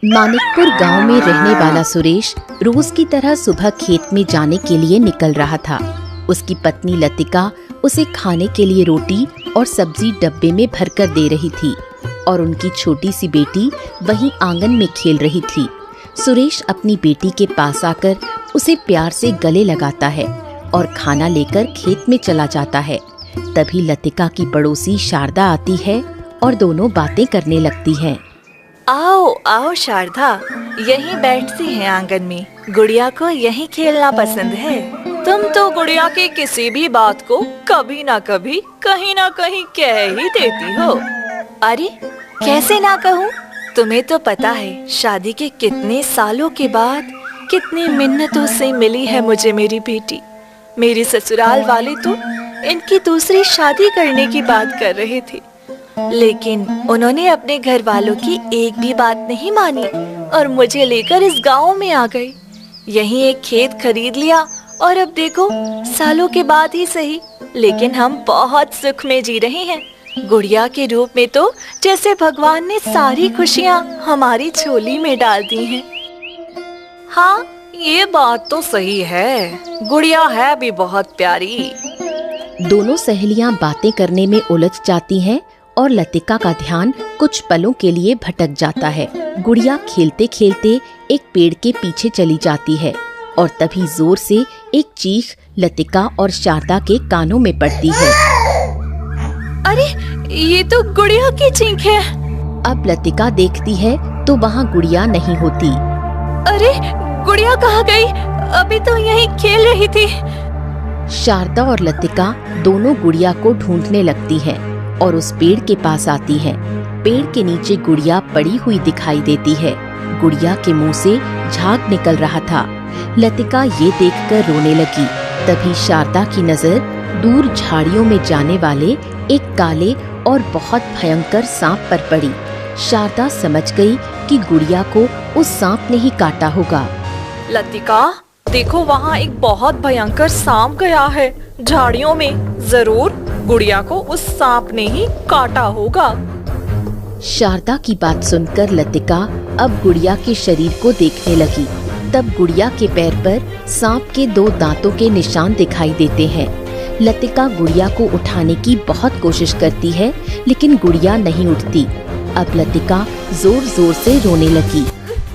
मानिकपुर गांव में रहने वाला सुरेश रोज की तरह सुबह खेत में जाने के लिए निकल रहा था। उसकी पत्नी लतिका उसे खाने के लिए रोटी और सब्जी डब्बे में भरकर दे रही थी और उनकी छोटी सी बेटी वहीं आंगन में खेल रही थी। सुरेश अपनी बेटी के पास आकर उसे प्यार से गले लगाता है और खाना लेकर खेत में चला जाता है। तभी लतिका की पड़ोसी शारदा आती है और दोनों बातें करने लगती हैं। आओ आओ शारदा, यहीं बैठती हैं आंगन में। गुड़िया को यहीं खेलना पसंद है। तुम तो गुड़िया की किसी भी बात को कभी ना कभी कहीं ना कहीं कह ही देती हो। अरे कैसे ना कहूँ, तुम्हें तो पता है शादी के कितने सालों के बाद कितनी मिन्नतों से मिली है मुझे मेरी बेटी। मेरे ससुराल वाले तो इनकी दूसरी शादी करने की बात कर रहे थे, लेकिन उन्होंने अपने घर वालों की एक भी बात नहीं मानी और मुझे लेकर इस गांव में आ गए। यहीं एक खेत खरीद लिया और अब देखो सालों के बाद ही सही, लेकिन हम बहुत सुख में जी रहे हैं। गुड़िया के रूप में तो जैसे भगवान ने सारी खुशियाँ हमारी झोली में डाल दी हैं। हाँ, ये बात तो सही है। गुड़िया है भी बहुत प्यारी। दोनों सहेलियां बातें करने में उलझ जाती हैं और लतिका का ध्यान कुछ पलों के लिए भटक जाता है। गुड़िया खेलते खेलते एक पेड़ के पीछे चली जाती है और तभी जोर से एक चीख लतिका और शारदा के कानों में पड़ती है। अरे ये तो गुड़िया की चीख है। अब लतिका देखती है तो वहाँ गुड़िया नहीं होती। अरे गुड़िया कहाँ गई? अभी तो यहीं खेल रही थी। शारदा और लतिका दोनों गुड़िया को ढूंढने लगती हैं और उस पेड़ के पास आती हैं। पेड़ के नीचे गुड़िया पड़ी हुई दिखाई देती है। गुड़िया के मुंह से झाग निकल रहा था। लतिका ये देखकर रोने लगी। तभी शारदा की नजर दूर झाड़ियों में जाने वाले एक काले और बहुत भयंकर सांप पर पड़ी। शारदा समझ गई कि गुड़िया को उस सांप ने ही काटा होगा। लतिका देखो, वहाँ एक बहुत भयंकर सांप गया है झाड़ियों में। जरूर गुड़िया को उस सांप ने ही काटा होगा। शारदा की बात सुनकर लतिका अब गुड़िया के शरीर को देखने लगी। तब गुड़िया के पैर पर सांप के 2 दांतों के निशान दिखाई देते हैं। लतिका गुड़िया को उठाने की बहुत कोशिश करती है, लेकिन गुड़िया नहीं उठती। अब लतिका जोर जोर से रोने लगी।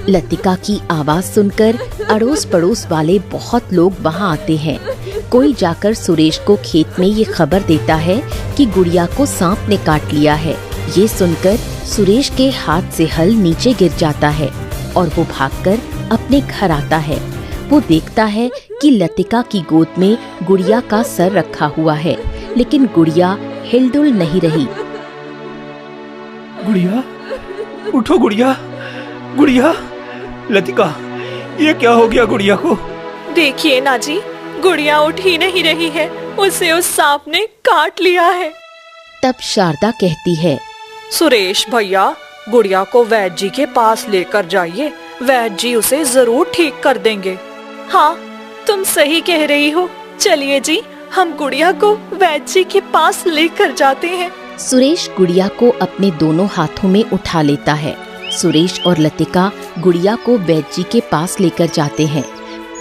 लतिका की आवाज सुनकर अड़ोस पड़ोस वाले बहुत लोग वहां आते हैं। कोई जाकर सुरेश को खेत में ये खबर देता है कि गुड़िया को सांप ने काट लिया है। ये सुनकर सुरेश के हाथ से हल नीचे गिर जाता है और वो भागकर अपने घर आता है। वो देखता है कि लतिका की गोद में गुड़िया का सर रखा हुआ है, लेकिन गुड़िया हिलडुल नहीं रही। गुड़िया, उठो गुड़िया, गुड़िया। लतिका, ये क्या हो गया गुड़िया को? देखिए ना जी, गुड़िया उठ ही नहीं रही है। उसे उस सांप ने काट लिया है। तब शारदा कहती है, सुरेश भैया, गुड़िया को वैद्य जी के पास लेकर जाइए। वैद्य जी उसे जरूर ठीक कर देंगे। हाँ, तुम सही कह रही हो। चलिए जी, हम गुड़िया को वैद्य जी के पास लेकर जाते हैं। सुरेश गुड़िया को अपने दोनों हाथों में उठा लेता है। सुरेश और लतिका गुड़िया को वैद्य जी के पास लेकर जाते हैं।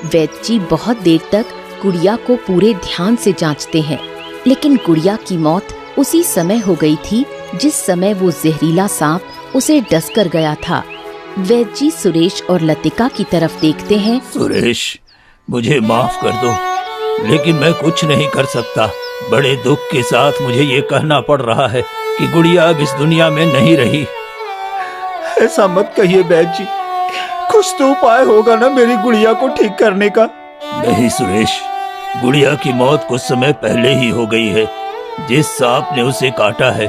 वैद्य जी बहुत देर तक गुड़िया को पूरे ध्यान से जांचते हैं, लेकिन गुड़िया की मौत उसी समय हो गई थी जिस समय वो जहरीला सांप उसे डस कर गया था। वैद्य जी सुरेश और लतिका की तरफ देखते हैं। सुरेश, मुझे माफ कर दो, लेकिन मैं कुछ नहीं कर सकता। बड़े दुख के साथ मुझे ये कहना पड़ रहा है कि गुड़िया अब इस दुनिया में नहीं रही। ऐसा मत कहिए वैद्य जी, कुछ तो उपाय होगा ना मेरी गुड़िया को ठीक करने का। नहीं सुरेश, गुड़िया की मौत कुछ समय पहले ही हो गई है। जिस सांप ने उसे काटा है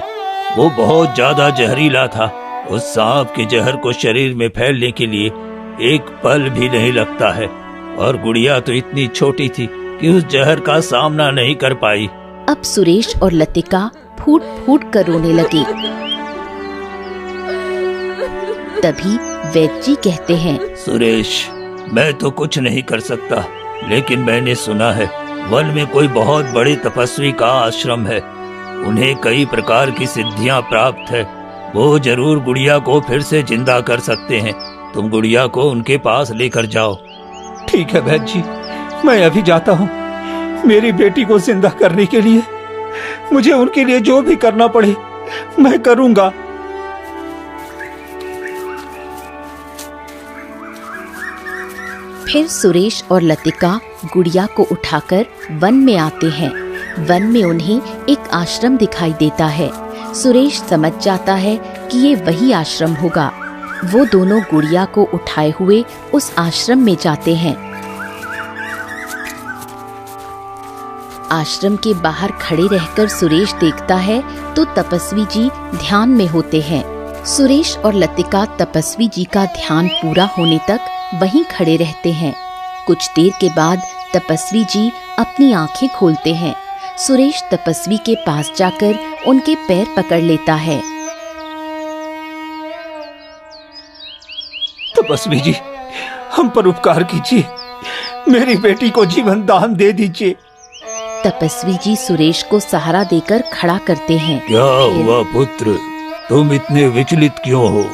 वो बहुत ज्यादा जहरीला था। उस सांप के जहर को शरीर में फैलने के लिए एक पल भी नहीं लगता है, और गुड़िया तो इतनी छोटी थी कि उस जहर का सामना नहीं कर पाई। अब सुरेश और लतिका फूट फूट कर रोने लगे। तभी वैद्य जी कहते हैं, सुरेश, मैं तो कुछ नहीं कर सकता, लेकिन मैंने सुना है वन में कोई बहुत बड़े तपस्वी का आश्रम है। उन्हें कई प्रकार की सिद्धियां प्राप्त है। वो जरूर गुड़िया को फिर से जिंदा कर सकते हैं। तुम गुड़िया को उनके पास लेकर जाओ। ठीक है वैद्य जी, मैं अभी जाता हूँ। मेरी बेटी को जिंदा करने के लिए मुझे उनके लिए जो भी करना पड़े मैं करूंगा। फिर सुरेश और लतिका गुड़िया को उठाकर वन में आते हैं। वन में उन्हें एक आश्रम दिखाई देता है। सुरेश समझ जाता है कि ये वही आश्रम होगा। वो दोनों गुड़िया को उठाए हुए उस आश्रम में जाते हैं। आश्रम के बाहर खड़े रहकर सुरेश देखता है तो तपस्वी जी ध्यान में होते हैं। सुरेश और लतिका तपस्वी जी का ध्यान पूरा होने तक वहीं खड़े रहते हैं। कुछ देर के बाद तपस्वी जी अपनी आंखें खोलते हैं। सुरेश तपस्वी के पास जाकर उनके पैर पकड़ लेता है। तपस्वी जी, हम पर उपकार कीजिए, मेरी बेटी को जीवन दान दे दीजिए। तपस्वी जी सुरेश को सहारा देकर खड़ा करते हैं। क्या हुआ पुत्र, तुम इतने विचलित क्यों हो?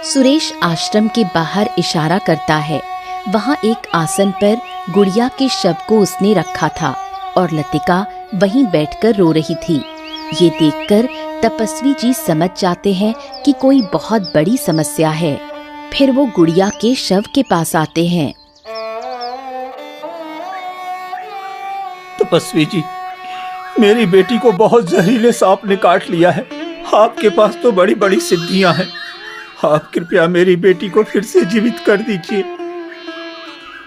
सुरेश आश्रम के बाहर इशारा करता है। वहाँ एक आसन पर गुड़िया के शव को उसने रखा था और लतिका वहीं बैठकर रो रही थी। ये देखकर तपस्वी जी समझ जाते हैं कि कोई बहुत बड़ी समस्या है। फिर वो गुड़िया के शव के पास आते हैं। तपस्वी जी, मेरी बेटी को बहुत जहरीले सांप ने काट लिया है। आपके पास तो बड़ी बड़ी सिद्धियां हैं। आप कृपया मेरी बेटी को फिर से जीवित कर दीजिए।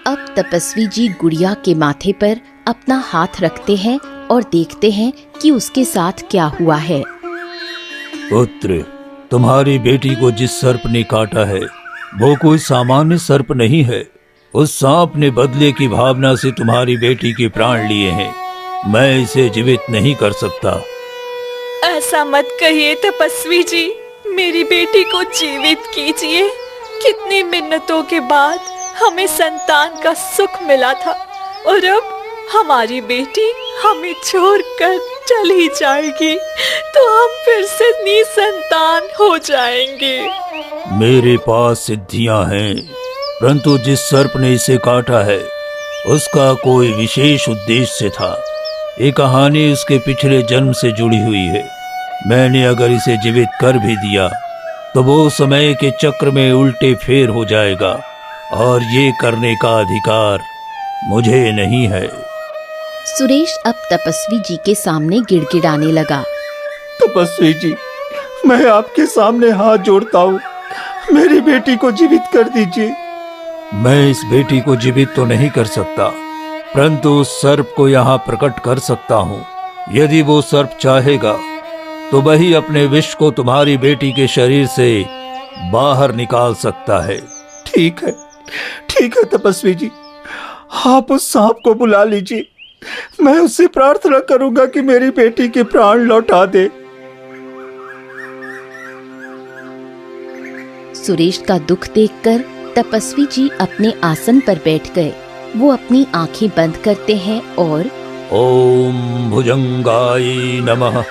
अब तपस्वी जी गुड़िया के माथे पर अपना हाथ रखते हैं और देखते हैं कि उसके साथ क्या हुआ है। पुत्र, तुम्हारी बेटी को जिस सर्प ने काटा है वो कोई सामान्य सर्प नहीं है। उस सांप ने बदले की भावना से तुम्हारी बेटी के प्राण लिए हैं। मैं इसे जीवित नहीं कर सकता। ऐसा मत कहिए तपस्वी जी, मेरी बेटी को जीवित कीजिए। कितनी मिन्नतों के बाद हमें संतान का सुख मिला था और अब हमारी बेटी हमें छोड़कर चली जाएगी तो हम फिर से निसंतान हो जाएंगे। मेरे पास सिद्धियां हैं, परंतु जिस सर्प ने इसे काटा है उसका कोई विशेष उद्देश्य था। ये कहानी उसके पिछले जन्म से जुड़ी हुई है। मैंने अगर इसे जीवित कर भी दिया तो वो समय के चक्र में उल्टे फेर हो जाएगा और ये करने का अधिकार मुझे नहीं है। सुरेश अब तपस्वी जी के सामने गिड़गिड़ाने लगा। तपस्वी जी, मैं आपके सामने हाथ जोड़ता हूँ, मेरी बेटी को जीवित कर दीजिए। मैं इस बेटी को जीवित तो नहीं कर सकता, परंतु उस सर्प को यहाँ प्रकट कर सकता हूँ। यदि वो सर्प चाहेगा तो वही अपने विष को तुम्हारी बेटी के शरीर से बाहर निकाल सकता है। ठीक है तपस्वी जी, आप उस सांप को बुला लीजिए। मैं उससे प्रार्थना करूंगा कि मेरी बेटी के प्राण लौटा दे। सुरेश का दुख देखकर तपस्वी जी अपने आसन पर बैठ गए। वो अपनी आंखें बंद करते हैं और ओम भुजंगाय नमः,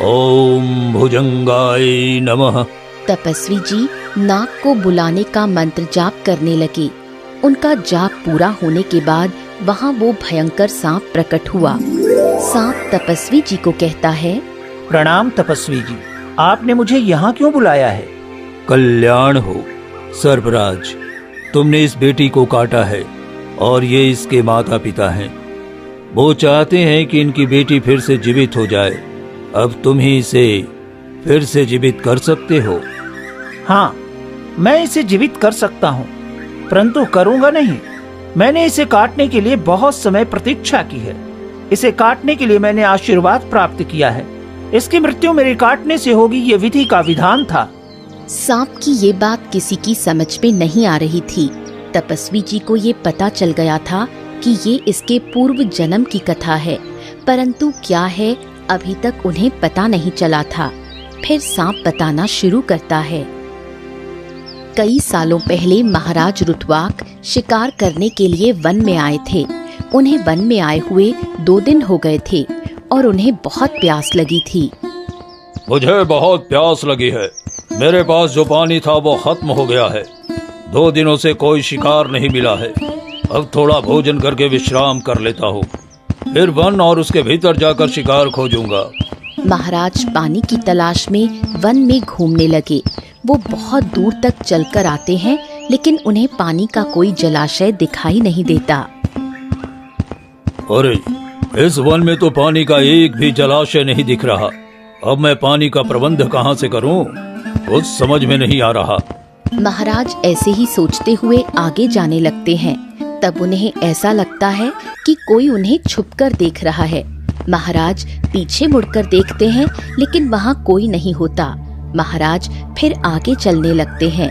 ओम भुजंगाय नमः। तपस्वी जी नाग को बुलाने का मंत्र जाप करने लगे। उनका जाप पूरा होने के बाद वहाँ वो भयंकर सांप प्रकट हुआ। सांप तपस्वी जी को कहता है, प्रणाम तपस्वी जी, आपने मुझे यहाँ क्यों बुलाया है? कल्याण हो सर्पराज, तुमने इस बेटी को काटा है और ये इसके माता पिता हैं। वो चाहते हैं कि इनकी बेटी फिर से जीवित हो जाए। अब तुम ही इसे फिर से जीवित कर सकते हो। हाँ, मैं इसे जीवित कर सकता हूँ, परंतु करूँगा नहीं। मैंने इसे काटने के लिए बहुत समय प्रतीक्षा की है। इसे काटने के लिए मैंने आशीर्वाद प्राप्त किया है। इसकी मृत्यु मेरे काटने से होगी, ये विधि का विधान था। सांप की ये बात किसी की समझ में नहीं आ रही थी। तपस्वी जी को ये पता चल गया था कि ये इसके पूर्व जन्म की कथा है, परंतु क्या है अभी तक उन्हें पता नहीं चला था। फिर सांप बताना शुरू करता है। कई सालों पहले महाराज रुतवाक शिकार करने के लिए वन में आए थे। उन्हें वन में आए हुए 2 दिन हो गए थे और उन्हें बहुत प्यास लगी थी। मुझे बहुत प्यास लगी है। मेरे पास जो पानी था वो खत्म हो गया है। 2 दिनों से कोई शिकार नहीं मिला है। अब थोड़ा भोजन करके विश्राम कर लेता हूँ, फिर वन और उसके भीतर जाकर शिकार खोजूंगा। महाराज पानी की तलाश में वन में घूमने लगे। वो बहुत दूर तक चलकर आते हैं, लेकिन उन्हें पानी का कोई जलाशय दिखाई नहीं देता। अरे, इस वन में तो पानी का एक भी जलाशय नहीं दिख रहा। अब मैं पानी का प्रबंध कहाँ से करूँ? कुछ समझ में नहीं आ रहा। महाराज ऐसे ही सोचते हुए आगे जाने लगते हैं। तब उन्हें ऐसा लगता है कि कोई उन्हें छुपकर देख रहा है। महाराज पीछे मुड़कर देखते हैं, लेकिन वहाँ कोई नहीं होता। महाराज फिर आगे चलने लगते हैं।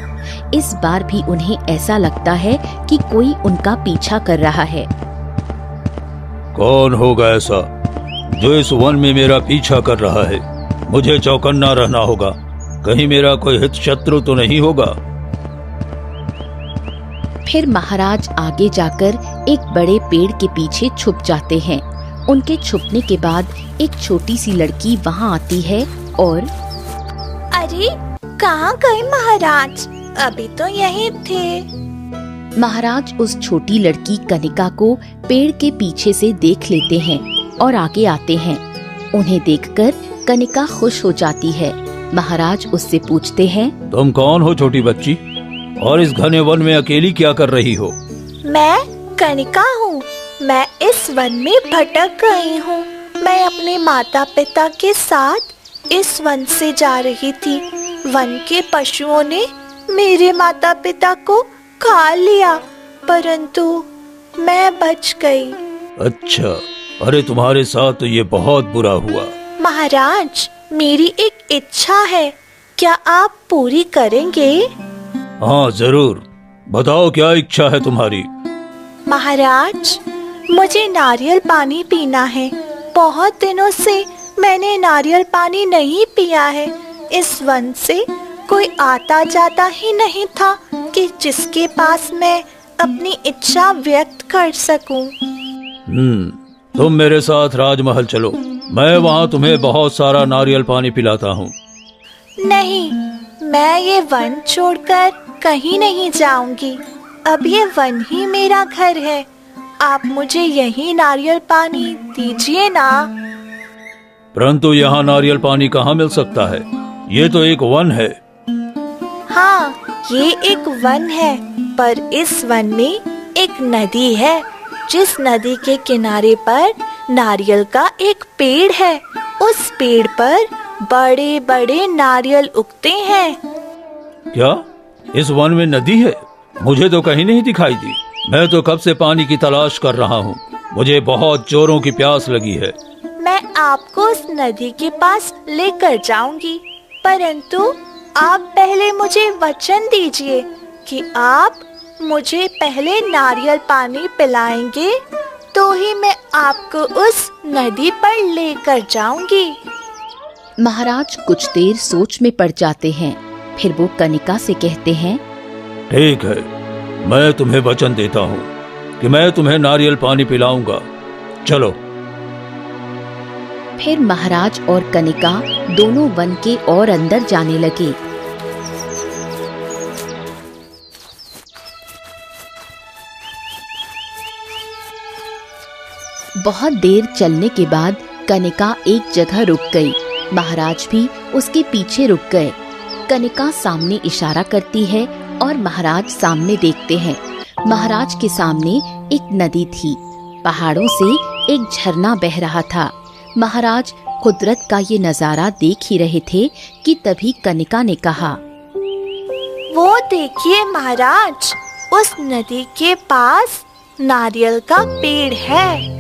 इस बार भी उन्हें ऐसा लगता है कि कोई उनका पीछा कर रहा है। कौन होगा ऐसा जो इस वन में मेरा पीछा कर रहा है? मुझे चौकन्ना रहना होगा, कहीं मेरा कोई हित शत्रु तो नहीं होगा। फिर महाराज आगे जाकर एक बड़े पेड़ के पीछे छुप जाते हैं। उनके छुपने के बाद एक छोटी सी लड़की वहाँ आती है और अरे, कहाँ गए महाराज? अभी तो यहीं थे। महाराज उस छोटी लड़की कनिका को पेड़ के पीछे से देख लेते हैं और आगे आते हैं। उन्हें देखकर कनिका खुश हो जाती है। महाराज उससे पूछते हैं, तुम कौन हो छोटी बच्ची, और इस घने वन में अकेली क्या कर रही हो? मैं कनिका हूँ। मैं इस वन में भटक गई हूँ। मैं अपने माता पिता के साथ इस वन से जा रही थी। वन के पशुओं ने मेरे माता पिता को खा लिया, परंतु मैं बच गई। अच्छा, अरे तुम्हारे साथ तो ये बहुत बुरा हुआ। महाराज, मेरी एक इच्छा है, क्या आप पूरी करेंगे? हाँ जरूर, बताओ क्या इच्छा है तुम्हारी? महाराज, मुझे नारियल पानी पीना है। बहुत दिनों से मैंने नारियल पानी नहीं पिया है। इस वन से कोई आता जाता ही नहीं था कि जिसके पास मैं अपनी इच्छा व्यक्त कर सकूं। तुम मेरे साथ राजमहल चलो, मैं वहाँ तुम्हें बहुत सारा नारियल पानी पिलाता हूँ। नहीं, मैं ये वन छोड़कर कहीं नहीं जाऊंगी। अब ये वन ही मेरा घर है। आप मुझे यही नारियल पानी दीजिए ना। परंतु यहाँ नारियल पानी कहाँ मिल सकता है? ये तो एक वन है। हाँ, ये एक वन है, पर इस वन में एक नदी है। जिस नदी के किनारे पर नारियल का एक पेड़ है, उस पेड़ पर बड़े बड़े नारियल उगते हैं। क्या इस वन में नदी है? मुझे तो कहीं नहीं दिखाई दी। मैं तो कब से पानी की तलाश कर रहा हूँ। मुझे बहुत जोरों की प्यास लगी है। मैं आपको उस नदी के पास लेकर जाऊंगी, परंतु आप पहले मुझे वचन दीजिए कि आप मुझे पहले नारियल पानी पिलाएंगे, तो ही मैं आपको उस नदी पर लेकर जाऊंगी। महाराज कुछ देर सोच में पड़ जाते हैं। फिर वो कनिका से कहते हैं, ठीक है, मैं तुम्हें वचन देता हूँ कि मैं तुम्हें नारियल पानी पिलाऊंगा। चलो। फिर महाराज और कनिका दोनों वन के और अंदर जाने लगे। बहुत देर चलने के बाद कनिका एक जगह रुक गई। महाराज भी उसके पीछे रुक गए। कनिका सामने इशारा करती है और महाराज सामने देखते हैं। महाराज के सामने एक नदी थी। पहाड़ों से एक झरना बह रहा था। महाराज कुदरत का ये नजारा देख ही रहे थे कि तभी कनिका ने कहा, वो देखिए महाराज, उस नदी के पास नारियल का पेड़ है।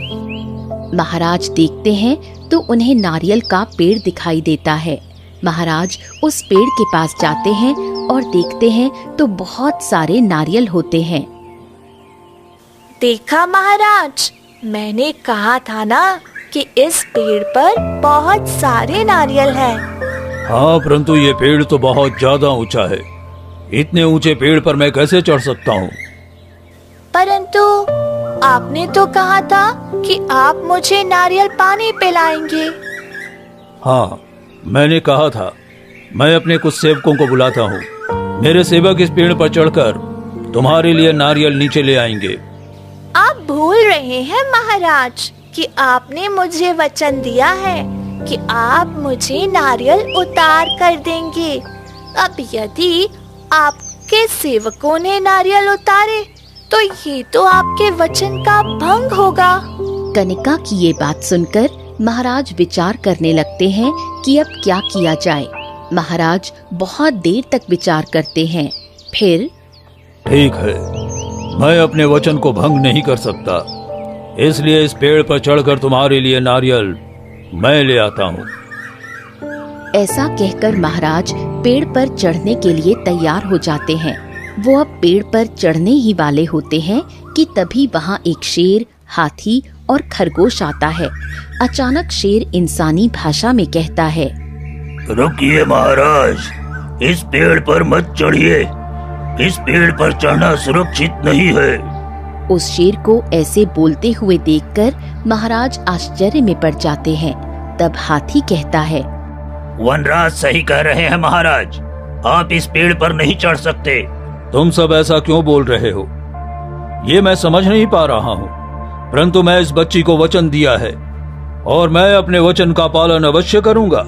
महाराज देखते हैं तो उन्हें नारियल का पेड़ दिखाई देता है। महाराज उस पेड़ के पास जाते हैं और देखते हैं तो बहुत सारे नारियल होते हैं। देखा महाराज, मैंने कहा था ना कि इस पेड़ पर बहुत सारे नारियल हैं। हाँ, परंतु ये पेड़ तो बहुत ज्यादा ऊंचा है। इतने ऊंचे पेड़ पर मैं कैसे चढ़ सकता हूँ? परंतु आपने तो कहा था कि आप मुझे नारियल पानी पिलाएंगे। हाँ, मैंने कहा था। मैं अपने कुछ सेवकों को बुलाता हूँ। मेरे सेवक इस पेड़ पर चढ़कर तुम्हारे लिए नारियल नीचे ले आएंगे। आप भूल रहे हैं महाराज कि आपने मुझे वचन दिया है कि आप मुझे नारियल उतार कर देंगे। अब यदि आपके सेवकों ने नारियल उतारे तो ये तो आपके वचन का भंग होगा। कनिका की ये बात सुनकर महाराज विचार करने लगते हैं कि अब क्या किया जाए। महाराज बहुत देर तक विचार करते हैं। फिर ठीक है, मैं अपने वचन को भंग नहीं कर सकता, इसलिए इस पेड़ पर चढ़कर तुम्हारे लिए नारियल मैं ले आता हूँ। ऐसा कहकर महाराज पेड़ पर चढ़ने के लिए तैयार हो जाते हैं। वो अब पेड़ पर चढ़ने ही वाले होते हैं कि तभी वहाँ एक शेर, हाथी और खरगोश आता है। अचानक शेर इंसानी भाषा में कहता है, रुकिए महाराज, इस पेड़ पर मत चढ़िए, इस पेड़ पर चढ़ना सुरक्षित नहीं है। उस शेर को ऐसे बोलते हुए देखकर महाराज आश्चर्य में पड़ जाते हैं। तब हाथी कहता है, वनराज सही कह रहे हैं महाराज, आप इस पेड़ पर नहीं चढ़ सकते। तुम सब ऐसा क्यों बोल रहे हो, ये मैं समझ नहीं पा रहा हूँ, परंतु मैं इस बच्ची को वचन दिया है और मैं अपने वचन का पालन अवश्य करूँगा।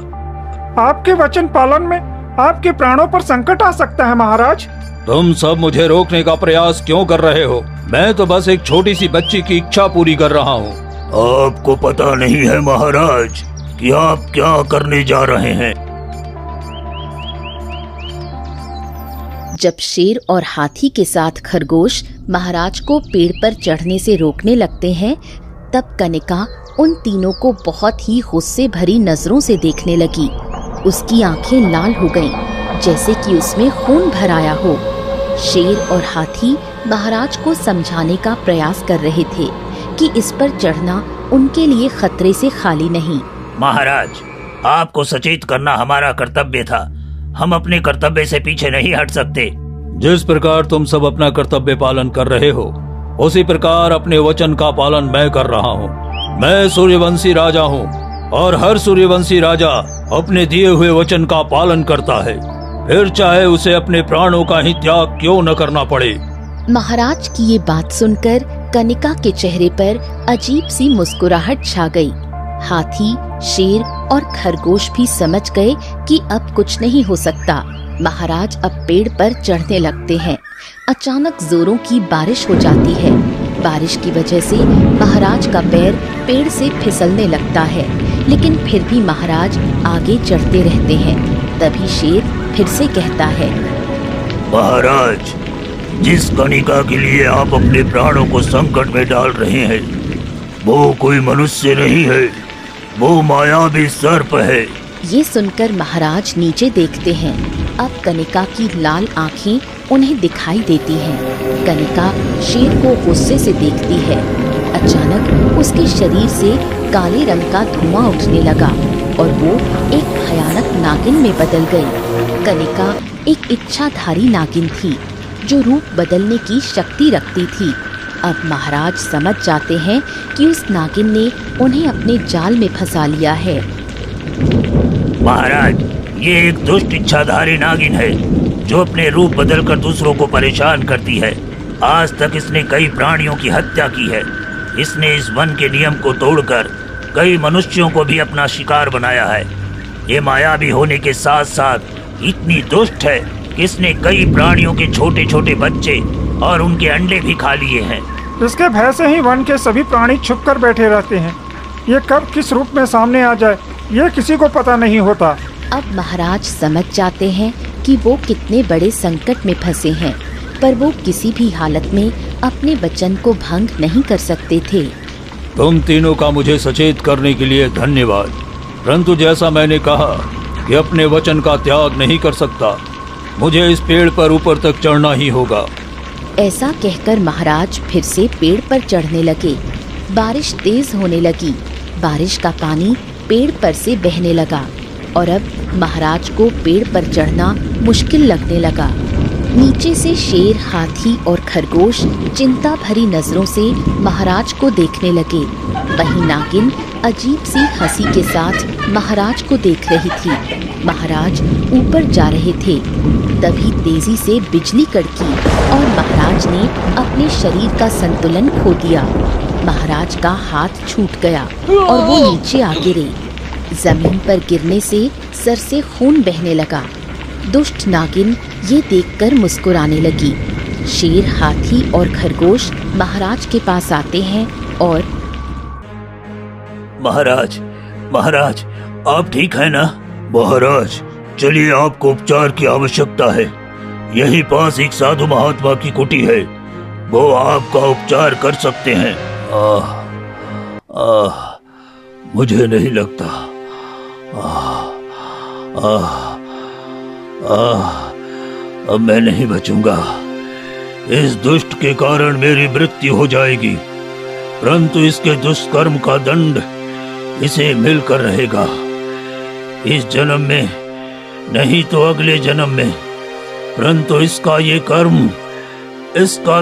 आपके वचन पालन में आपके प्राणों पर संकट आ सकता है महाराज। तुम सब मुझे रोकने का प्रयास क्यों कर रहे हो? मैं तो बस एक छोटी सी बच्ची की इच्छा पूरी कर रहा हूँ। आपको पता नहीं है महाराज कि आप क्या करने जा रहे हैं। जब शेर और हाथी के साथ खरगोश महाराज को पेड़ पर चढ़ने से रोकने लगते हैं, तब कनिका उन तीनों को बहुत ही गुस्से भरी नजरों से देखने लगी। उसकी आंखें लाल हो गईं, जैसे कि उसमें खून भर आया हो। शेर और हाथी महाराज को समझाने का प्रयास कर रहे थे कि इस पर चढ़ना उनके लिए खतरे से खाली नहीं। महाराज, आपको सचेत करना हमारा कर्तव्य था, हम अपने कर्तव्य से पीछे नहीं हट सकते। जिस प्रकार तुम सब अपना कर्तव्य पालन कर रहे हो, उसी प्रकार अपने वचन का पालन मैं कर रहा हूँ। मैं सूर्यवंशी राजा हूँ और हर सूर्यवंशी राजा अपने दिए हुए वचन का पालन करता है, फिर चाहे उसे अपने प्राणों का ही त्याग क्यों न करना पड़े। महाराज की ये बात सुनकर कनिका के चेहरे पर अजीब सी मुस्कुराहट छा गई। हाथी, शेर और खरगोश भी समझ गए कि अब कुछ नहीं हो सकता। महाराज अब पेड़ पर चढ़ने लगते हैं। अचानक जोरों की बारिश हो जाती है। बारिश की वजह से महाराज का पैर पेड़ से फिसलने लगता है, लेकिन फिर भी महाराज आगे चढ़ते रहते हैं। तभी शेर फिर से कहता है, महाराज, जिस कनिका के लिए आप अपने प्राणों को संकट में डाल रहे हैं, वो कोई मनुष्य नहीं है, वो मायावी सर्प है। ये सुनकर महाराज नीचे देखते हैं। अब कनिका की लाल आंखें उन्हें दिखाई देती हैं। कनिका शेर को गुस्से से देखती है। अचानक उसके शरीर से काले रंग का धुआं उठने लगा और वो एक भयानक नागिन में बदल गई। कनिका एक इच्छाधारी नागिन थी जो रूप बदलने की शक्ति रखती थी। अब महाराज समझ जाते हैं कि उस नागिन ने उन्हें अपने जाल में फंसा लिया है। महाराज, ये एक दुष्ट इच्छाधारी नागिन है जो अपने रूप बदलकर दूसरों को परेशान करती है। आज तक इसने कई प्राणियों की हत्या की है। इसने इस वन के नियम को तोड़कर कई मनुष्यों को भी अपना शिकार बनाया है। ये मायावी होने के साथ साथ इतनी दुष्ट है कि इसने कई प्राणियों के छोटे छोटे बच्चे और उनके अंडे भी खा लिए हैं। इसके भय से ही वन के सभी प्राणी छुप कर बैठे रहते हैं। ये कब किस रूप में सामने आ जाए, ये किसी को पता नहीं होता। अब महाराज समझ जाते हैं कि वो कितने बड़े संकट में फंसे हैं, पर वो किसी भी हालत में अपने वचन को भंग नहीं कर सकते थे। तुम तीनों का मुझे सचेत करने के लिए धन्यवाद, परंतु जैसा मैंने कहा कि अपने वचन का त्याग नहीं कर सकता, मुझे इस पेड़ पर ऊपर तक चढ़ना ही होगा। ऐसा कहकर महाराज फिर से पेड़ पर चढ़ने लगे। बारिश तेज होने लगी। बारिश का पानी पेड़ पर से बहने लगा और अब महाराज को पेड़ पर चढ़ना मुश्किल लगने लगा। नीचे से शेर, हाथी और खरगोश चिंता भरी नजरों से महाराज को देखने लगे। वहीं नागिन अजीब सी हंसी के साथ महाराज को देख रही थी। महाराज ऊपर जा रहे थे, तभी तेजी से बिजली कड़की और महाराज ने अपने शरीर का संतुलन खो दिया। महाराज का हाथ छूट गया और वो नीचे आ गिरे। जमीन पर गिरने से सर से खून बहने लगा। दुष्ट नागिन ये देखकर मुस्कुराने लगी। शेर, हाथी और खरगोश महाराज के पास आते हैं और महाराज, महाराज, आप ठीक है ना? महाराज, चलिए, आपको उपचार की आवश्यकता है। यहीं पास एक साधु महात्मा की कुटी है, वो आपका उपचार कर सकते हैं। मुझे नहीं लगता। अब मैं नहीं बचूंगा। इस दुष्ट के कारण मेरी मृत्यु हो जाएगी, परंतु इसके दुष्कर्म का दंड इसे मिलकर रहेगा। इस जन्म में नहीं तो अगले जन्म में, परंतु इसका ये कर्म इसका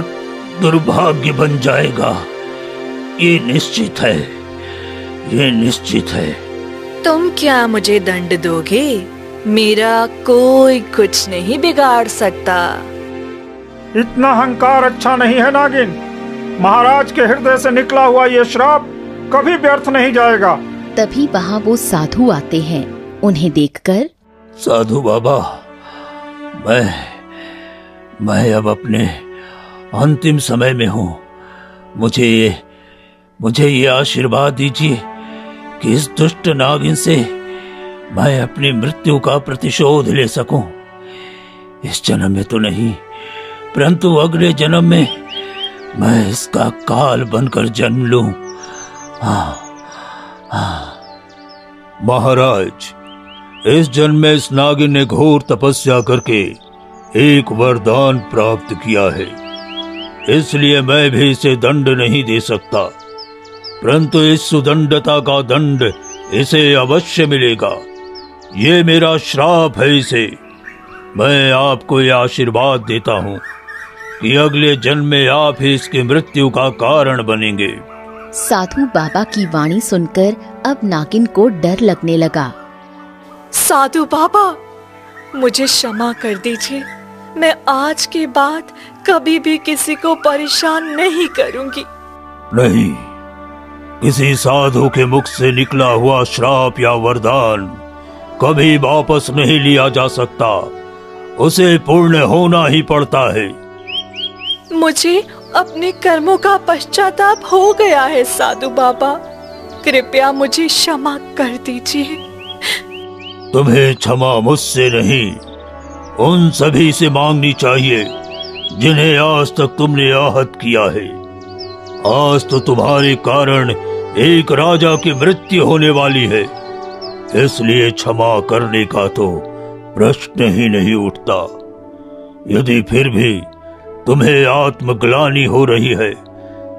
दुर्भाग्य बन जाएगा। ये निश्चित है, ये निश्चित है। तुम क्या मुझे दंड दोगे? मेरा कोई कुछ नहीं बिगाड़ सकता। इतना अहंकार अच्छा नहीं है नागिन। महाराज के हृदय से निकला हुआ ये श्राप कभी व्यर्थ नहीं जाएगा। तभी वहाँ वो साधु आते हैं। उन्हें देखकर साधु बाबा, मैं अब अपने अंतिम समय में हूँ। मुझे ये आशीर्वाद दीजिए कि इस दुष्ट नागिन से मैं अपनी मृत्यु का प्रतिशोध ले सकूं। इस जन्म में तो नहीं, परंतु अगले जन्म में मैं इसका काल बनकर जन्म लूं। महाराज, इस जन्म में इस नागिन ने घोर तपस्या करके एक वरदान प्राप्त किया है, इसलिए मैं भी इसे दंड नहीं दे सकता, परंतु इस सुदंडता का दंड इसे अवश्य मिलेगा। ये मेरा श्राप है इसे। मैं आपको ये आशीर्वाद देता हूँ कि अगले जन्म में आप ही इसकी मृत्यु का कारण बनेंगे। साधु बाबा की वाणी सुनकर अब नागिन को डर लगने लगा। साधु बाबा, मुझे क्षमा कर दीजिए। मैं आज के बाद कभी भी किसी को परेशान नहीं करूंगी। नहीं, किसी साधु के मुख से निकला हुआ श्राप या वरदान कभी वापस नहीं लिया जा सकता। उसे पूर्ण होना ही पड़ता है। मुझे अपने कर्मों का पश्चाताप हो गया है साधु बाबा, कृपया मुझे क्षमा कर दीजिए। तुम्हें क्षमा मुझसे नहीं, उन सभी से मांगनी चाहिए जिन्हें आज तक तुमने आहत किया है। आज तो तुम्हारे कारण एक राजा की मृत्यु होने वाली है, इसलिए क्षमा करने का तो प्रश्न ही नहीं उठता। यदि फिर भी तुम्हें आत्मग्लानि हो रही है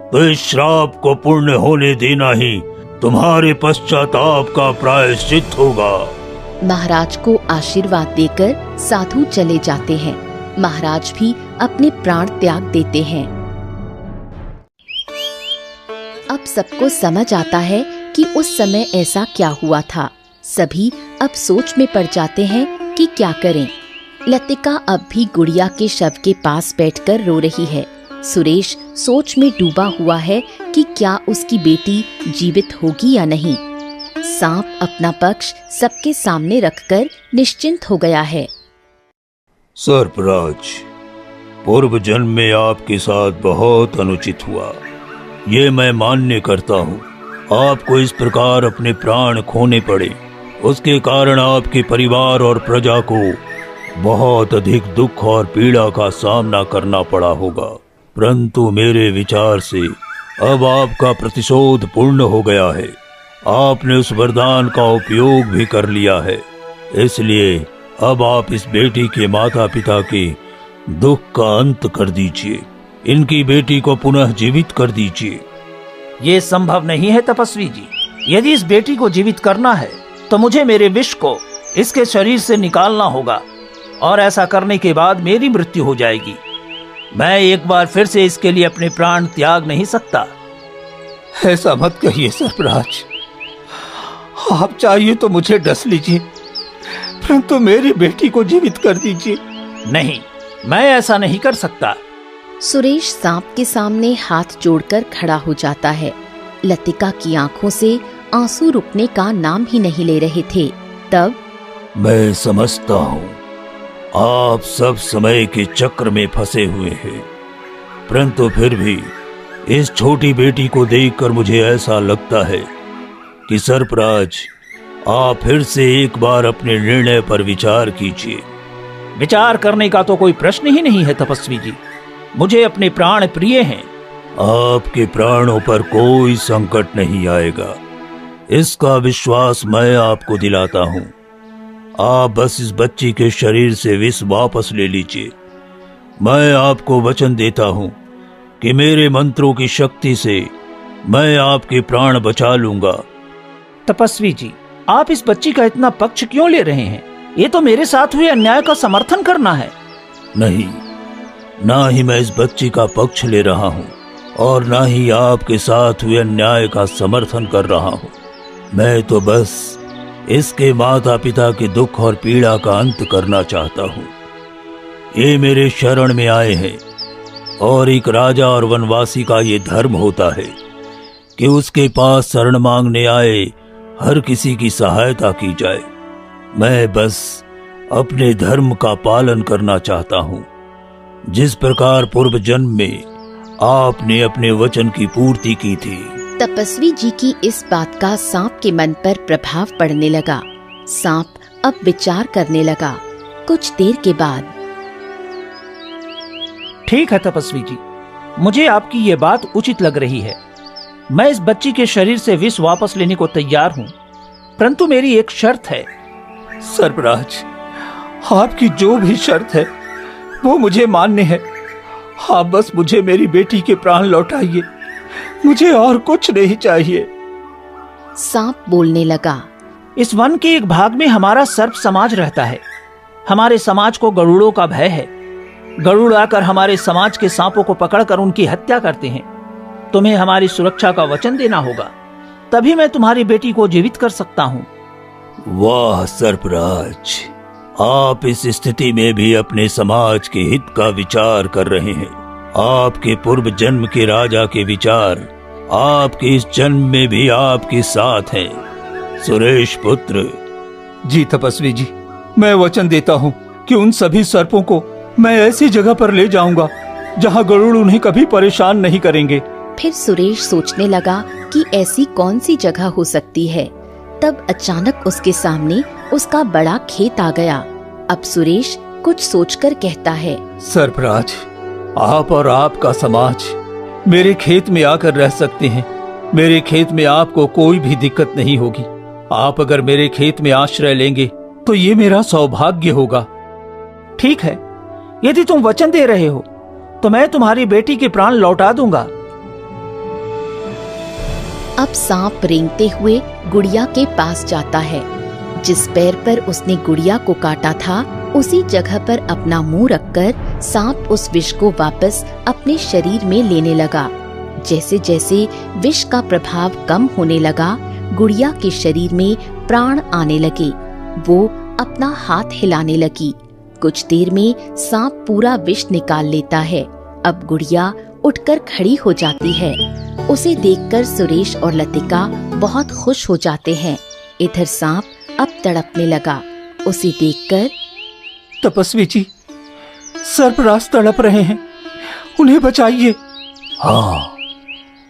तो इस श्राप को पूर्ण होने देना ही तुम्हारे पश्चाताप का प्रायश्चित होगा। महाराज को आशीर्वाद देकर साधु चले जाते हैं। महाराज भी अपने प्राण त्याग देते हैं। अब सबको समझ आता है कि उस समय ऐसा क्या हुआ था। सभी अब सोच में पड़ जाते हैं कि क्या करें। लतिका अब भी गुड़िया के शव के पास बैठकर रो रही है। सुरेश सोच में डूबा हुआ है कि क्या उसकी बेटी जीवित होगी या नहीं। सांप अपना पक्ष सबके सामने रखकर निश्चिंत हो गया है। सर्पराज, पूर्व जन्म में आपके साथ बहुत अनुचित हुआ, ये मैं मान्य करता हूँ। आपको इस प्रकार अपने प्राण खोने पड़े, उसके कारण आपके परिवार और प्रजा को बहुत अधिक दुख और पीड़ा का सामना करना पड़ा होगा, परंतु मेरे विचार से अब आपका प्रतिशोध पूर्ण हो गया है। आपने उस वरदान का उपयोग भी कर लिया है, इसलिए अब आप इस बेटी के माता पिता के दुख का अंत कर दीजिए। इनकी बेटी को पुनः जीवित कर दीजिए। ये संभव नहीं है तपस्वी जी। यदि इस बेटी को जीवित करना है तो मुझे मेरे विष को इसके शरीर से निकालना होगा, और ऐसा करने के बाद मेरी मृत्यु हो जाएगी। मैं एक बार फिर से इसके लिए अपने प्राण त्याग नहीं सकता। ऐसा मत कहिए सर्पराज, आप चाहिए तो मुझे डस लीजिए, परंतु मेरी बेटी को जीवित कर दीजिए। नहीं, मैं ऐसा नहीं कर सकता। सुरेश सांप के सामने हाथ जोड़कर खड़ा हो जाता है। लतिका की आंखों से आंसू रुकने का नाम ही नहीं ले रहे थे। तब मैं समझता हूँ आप सब समय के चक्र में फंसे हुए हैं, परंतु फिर भी इस छोटी बेटी को देखकर मुझे ऐसा लगता है कि सर्पराज, आप फिर से एक बार अपने निर्णय पर विचार कीजिए। विचार करने का तो कोई प्रश्न ही नहीं है तपस्वी जी। मुझे अपने प्राण प्रिय हैं। आपके प्राणों पर कोई संकट नहीं आएगा, इसका विश्वास मैं आपको दिलाता हूँ। आप बस इस बच्ची के शरीर से विष वापस ले लीजिए। मैं आपको वचन देता हूँ कि मेरे मंत्रों की शक्ति से मैं आपके प्राण बचा लूंगा। तपस्वी जी, आप इस बच्ची का इतना पक्ष क्यों ले रहे हैं? ये तो मेरे साथ हुए अन्याय का समर्थन करना है। नहीं, ना ही मैं इस बच्ची का पक्ष ले रहा हूँ और ना ही आपके साथ हुए अन्याय का समर्थन कर रहा हूँ। मैं तो बस इसके माता पिता के दुख और पीड़ा का अंत करना चाहता हूँ। ये मेरे शरण में आए हैं और एक राजा और वनवासी का ये धर्म होता है कि उसके पास शरण मांगने आए हर किसी की सहायता की जाए। मैं बस अपने धर्म का पालन करना चाहता हूँ। जिस प्रकार पूर्व जन्म में आपने अपने वचन की पूर्ति की थी। तपस्वी जी की इस बात का सांप के मन पर प्रभाव पड़ने लगा। सांप अब विचार करने लगा। कुछ देर के बाद, ठीक है तपस्वी जी, मुझे आपकी ये बात उचित लग रही है। मैं इस बच्ची के शरीर से विष वापस लेने को तैयार हूँ, परंतु मेरी एक शर्त है। सर्पराज, आपकी जो भी शर्त है वो मुझे मान्य है। आप बस मुझे मेरी बेटी के प्राण लौटाइए, मुझे और कुछ नहीं चाहिए। सांप बोलने लगा। इस वन के एक भाग में हमारा सर्प समाज रहता है। हमारे समाज को गरुड़ों का भय है। गरुड़ आकर हमारे समाज के सांपों को पकड़कर उनकी हत्या करते हैं। तुम्हें हमारी सुरक्षा का वचन देना होगा, तभी मैं तुम्हारी बेटी को जीवित कर सकता हूँ। वाह सर्पराज, आप इस स्थिति में भी अपने समाज के हित का विचार कर रहे हैं। आपके पूर्व जन्म के राजा के विचार आपके इस जन्म में भी आपके साथ हैं। सुरेश पुत्र। जी तपस्वी जी, मैं वचन देता हूँ कि उन सभी सर्पों को मैं ऐसी जगह पर ले जाऊंगा जहाँ गरुड़ उन्हें कभी परेशान नहीं करेंगे। फिर सुरेश सोचने लगा कि ऐसी कौन सी जगह हो सकती है। तब अचानक उसके सामने उसका बड़ा खेत आ गया। अब सुरेश कुछ सोचकर कहता है, सर्पराज, आप और आपका समाज मेरे खेत में आकर रह सकते हैं। मेरे खेत में आपको कोई भी दिक्कत नहीं होगी। आप अगर मेरे खेत में आश्रय लेंगे तो ये मेरा सौभाग्य होगा। ठीक है, यदि तुम वचन दे रहे हो तो मैं तुम्हारी बेटी के प्राण लौटा दूंगा। अब सांप रेंगते हुए गुड़िया के पास जाता है। जिस पैर पर उसने गुड़िया को काटा था, उसी जगह पर अपना मुंह रखकर सांप उस विष को वापस अपने शरीर में लेने लगा। जैसे जैसे विष का प्रभाव कम होने लगा, गुड़िया के शरीर में प्राण आने लगे। वो अपना हाथ हिलाने लगी। कुछ देर में सांप पूरा विष निकाल लेता है। अब गुड़िया उठकर खड़ी हो जाती है। उसे देखकर सुरेश और लतिका बहुत खुश हो जाते हैं। इधर सांप अब तड़पने लगा। उसे देखकर, तपस्वी जी, सर्पराज तड़प रहे हैं, उन्हें बचाइए। हाँ,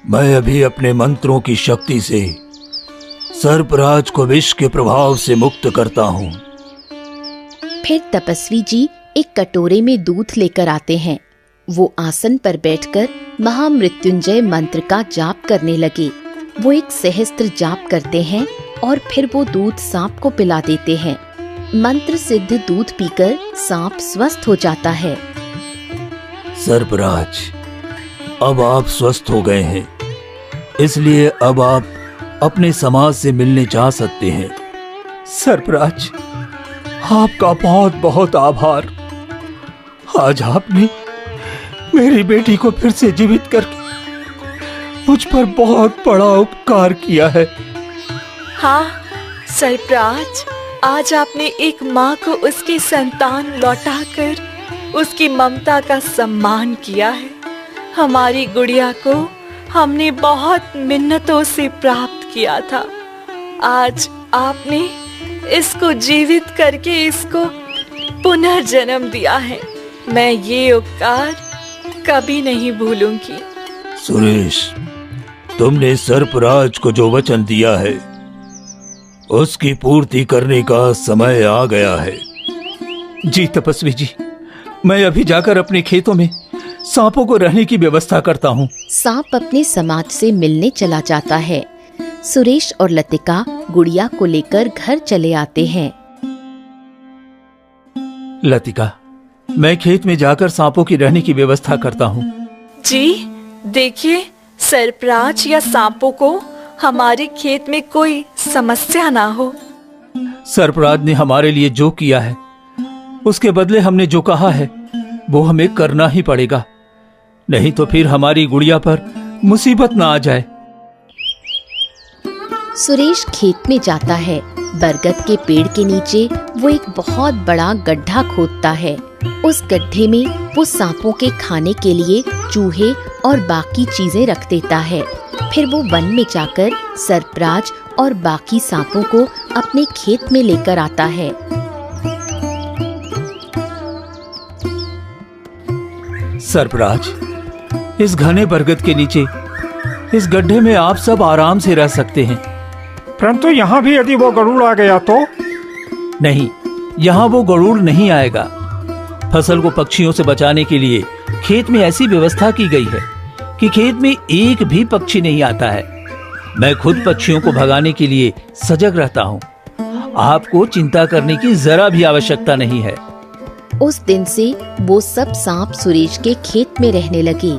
मैं अभी अपने मंत्रों की शक्ति से सर्पराज को विष के प्रभाव से मुक्त करता हूँ। फिर तपस्वी जी एक कटोरे में दूध लेकर आते हैं। वो आसन पर बैठकर महामृत्युंजय मंत्र का जाप करने लगे। वो एक सहस्त्र जाप करते हैं और फिर वो दूध सांप को पिला देते हैं। मंत्र सिद्ध दूध पीकर सांप स्वस्थ हो जाता है। सर्पराज, अब आप स्वस्थ हो गए हैं, इसलिए अब आप अपने समाज से मिलने जा सकते हैं। सर्पराज, आपका बहुत बहुत आभार। आज आपने मेरी बेटी को फिर से जीवित करके मुझ पर बहुत बड़ा उपकार किया है। हाँ सर्पराज, आज आपने एक माँ को उसकी संतान लौटाकर उसकी ममता का सम्मान किया है। हमारी गुड़िया को हमने बहुत मिन्नतों से प्राप्त किया था। आज आपने इसको जीवित करके इसको पुनर्जन्म दिया है। मैं ये उपकार कभी नहीं भूलूंगी। सुरेश, तुमने सर्पराज को जो वचन दिया है उसकी पूर्ति करने का समय आ गया है। जी तपस्वी जी, मैं अभी जाकर अपने खेतों में सांपों को रहने की व्यवस्था करता हूँ। सांप अपने समाज से मिलने चला जाता है। सुरेश और लतिका गुड़िया को लेकर घर चले आते हैं। लतिका, मैं खेत में जाकर सांपों की रहने की व्यवस्था करता हूँ। जी देखिए, सर्पराज या सांपों को हमारे खेत में कोई समस्या ना हो। सर्पराज ने हमारे लिए जो किया है उसके बदले हमने जो कहा है वो हमें करना ही पड़ेगा, नहीं तो फिर हमारी गुड़िया पर मुसीबत ना आ जाए। सुरेश खेत में जाता है। बरगद के पेड़ के नीचे वो एक बहुत बड़ा गड्ढा खोदता है। उस गड्ढे में वो सांपों के खाने के लिए चूहे और बाकी चीजें रख देता है। फिर वो वन में जाकर सर्पराज और बाकी सांपों को अपने खेत में लेकर आता है। सर्पराज, इस घने बरगद के नीचे इस गड्ढे में आप सब आराम से रह सकते हैं। परंतु यहाँ भी यदि वो गरुड़ आ गया तो? नहीं, यहाँ वो गरुड़ नहीं आएगा। फसल को पक्षियों से बचाने के लिए खेत में ऐसी व्यवस्था की गई है कि खेत में एक भी पक्षी नहीं आता है। मैं खुद पक्षियों को भगाने के लिए सजग रहता हूँ। आपको चिंता करने की जरा भी आवश्यकता नहीं है। उस दिन से वो सब सांप सुरेश के खेत में रहने लगे।